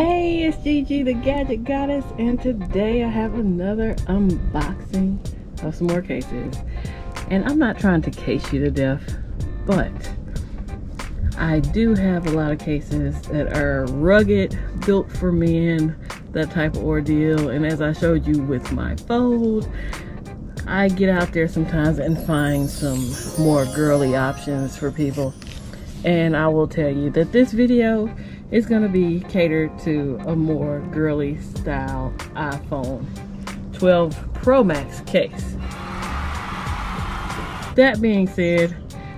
Hey, it's Gigi the Gadget Goddess, and today I have another unboxing of some more cases. And I'm not trying to case you to death, but I do have a lot of cases that are rugged, built for men, that type of ordeal. And as I showed you with my Fold, I get out there sometimes and find some more girly options for people. And I will tell you that this video is going to be catered to a more girly style iPhone 12 Pro Max case. That being said,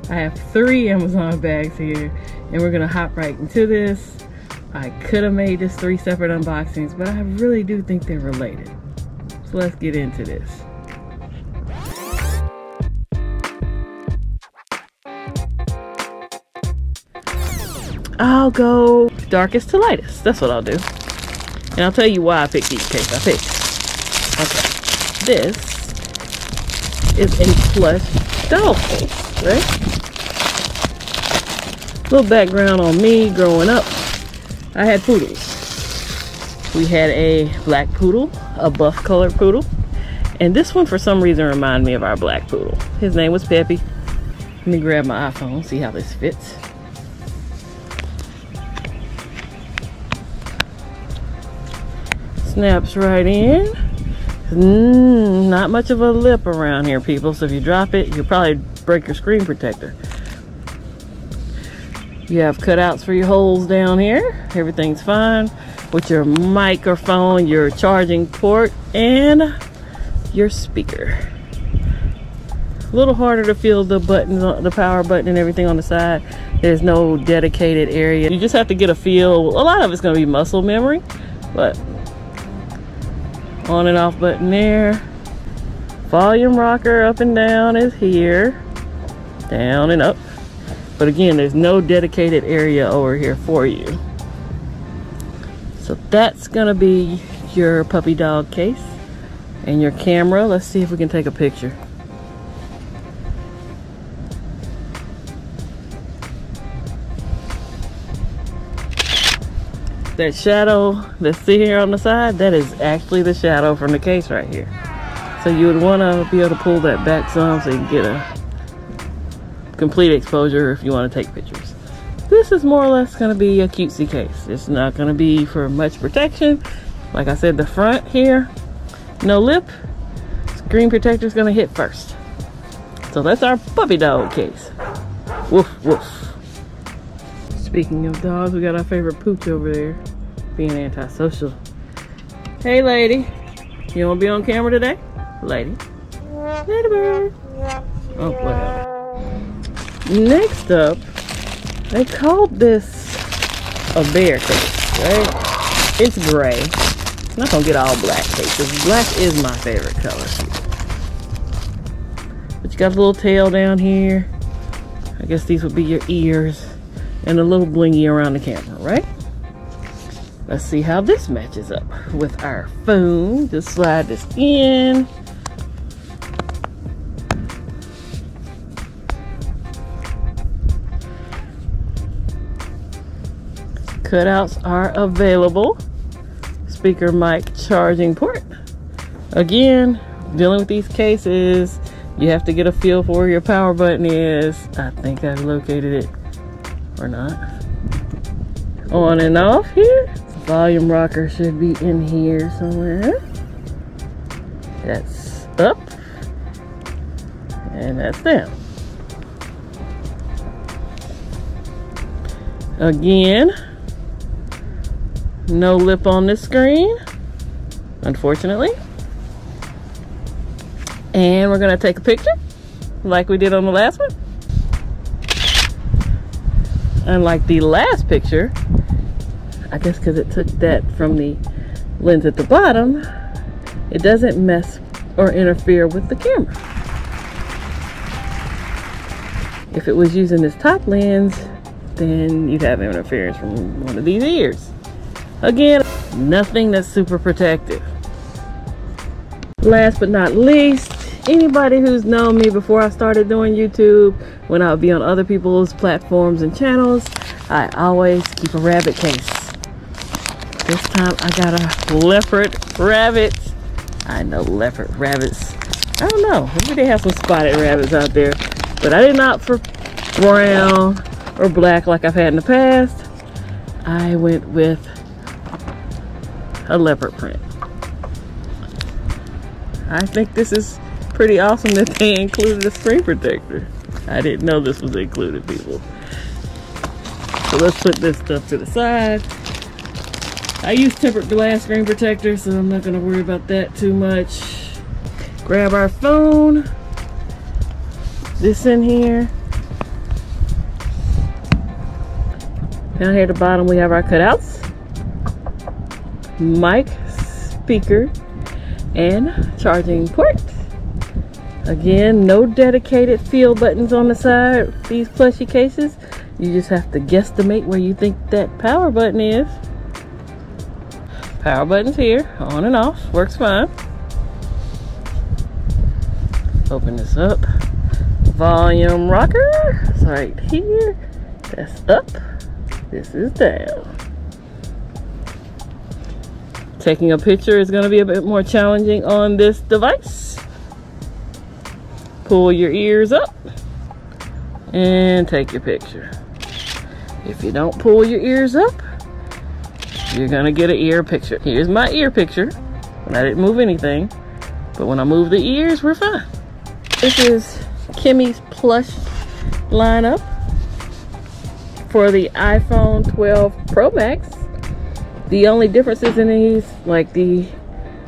I have 3 Amazon bags here, and we're going to hop right into this. I could have made this 3 separate unboxings, but I really do think they're related. So let's get into this. I'll go darkest to lightest. That's what I'll do. And I'll tell you why I picked each case I picked. Okay. This is a Plush doll case, right? Little background on me growing up. I had poodles. We had a black poodle, a buff colored poodle, and this one for some reason reminded me of our black poodle. His name was Peppy. Let me grab my iPhone, see how this fits. Snaps right in. Not much of a lip around here, people, so if you drop it, you'll probably break your screen protector. You have cutouts for your holes down here. Everything's fine with your microphone, your charging port, and your speaker. A little harder to feel the buttons, the power button and everything on the side. There's no dedicated area. You just have to get a feel. A lot of it's going to be muscle memory, but on and off button there. Volume rocker up and down is here. Down and up. But again, there's no dedicated area over here for you. So that's gonna be your puppy dog case. And your camera. Let's see if we can take a picture. That shadow that's here on the side, that is actually the shadow from the case right here. So you would want to be able to pull that back some so you can get a complete exposure if you want to take pictures. This is more or less going to be a cutesy case. It's not going to be for much protection. Like I said, the front here, no lip. Screen protector is going to hit first. So that's our puppy dog case. Woof, woof. Speaking of dogs, we got our favorite pooch over there being antisocial. Hey lady, you want to be on camera today? Lady. Ladybird. Oh, whatever. Next up, they called this a bear case, right? It's gray. I'm not going to get all black cases. Black is my favorite color. But you got a little tail down here. I guess these would be your ears. And a little blingy around the camera, right? Let's see how this matches up with our phone. Just slide this in. Cutouts are available. Speaker, mic, charging port. Again, dealing with these cases, you have to get a feel for where your power button is. I think I've located it. Or not. On and off here. The volume rocker should be in here somewhere. That's up. And that's down. Again, no lip on this screen, unfortunately. And we're going to take a picture like we did on the last one. Unlike the last picture, I guess because it took that from the lens at the bottom, it doesn't mess or interfere with the camera. If it was using this top lens, then you'd have interference from one of these ears. Again, nothing that's super protective. Last but not least, anybody who's known me before I started doing YouTube, when I would be on other people's platforms and channels, I always keep a rabbit case. This time I got a leopard rabbit. I know leopard rabbits. I don't know. Maybe they have some spotted rabbits out there. But I didn't opt for brown or black like I've had in the past. I went with a leopard print. I think this is pretty awesome that they included a screen protector. I didn't know this was included, people. So let's put this stuff to the side. I use tempered glass screen protector, so I'm not going to worry about that too much. Grab our phone. This in here. Down here at the bottom we have our cutouts, mic, speaker, and charging port. Again, no dedicated field buttons on the side of these plushy cases. You just have to guesstimate where you think that power button is. Power button's here, on and off, works fine. Open this up. Volume rocker, it's right here. That's up, this is down. Taking a picture is going to be a bit more challenging on this device. Pull your ears up and take your picture. If you don't pull your ears up, you're gonna get an ear picture. Here's my ear picture when I didn't move anything, but when I move the ears, we're fine. This is Kimmy's Plush lineup for the iPhone 12 Pro Max. The only differences in these, like the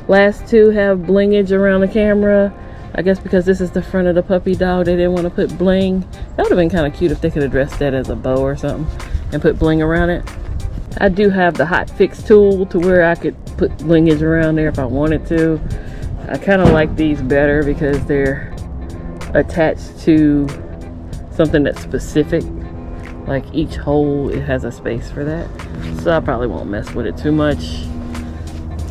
last two have blingage around the camera. I guess because this is the front of the puppy dog, they didn't want to put bling. That would have been kind of cute if they could have dressed that as a bow or something and put bling around it. I do have the hot fix tool to where I could put blingage around there if I wanted to. I kind of like these better because they're attached to something that's specific. Like each hole, it has a space for that. So I probably won't mess with it too much.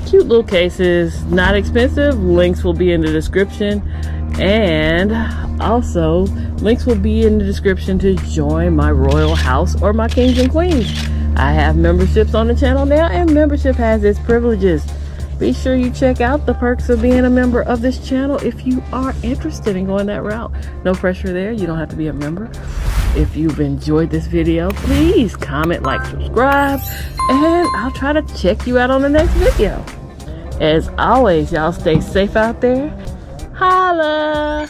Cute little cases, not expensive. Links will be in the description. And also, links will be in the description to join my royal house or my kings and queens. I have memberships on the channel now, and membership has its privileges. Be sure you check out the perks of being a member of this channel if you are interested in going that route. No pressure there. You don't have to be a member. If you've enjoyed this video, please comment, like, subscribe, and I'll try to check you out on the next video. As always, y'all stay safe out there. Holla!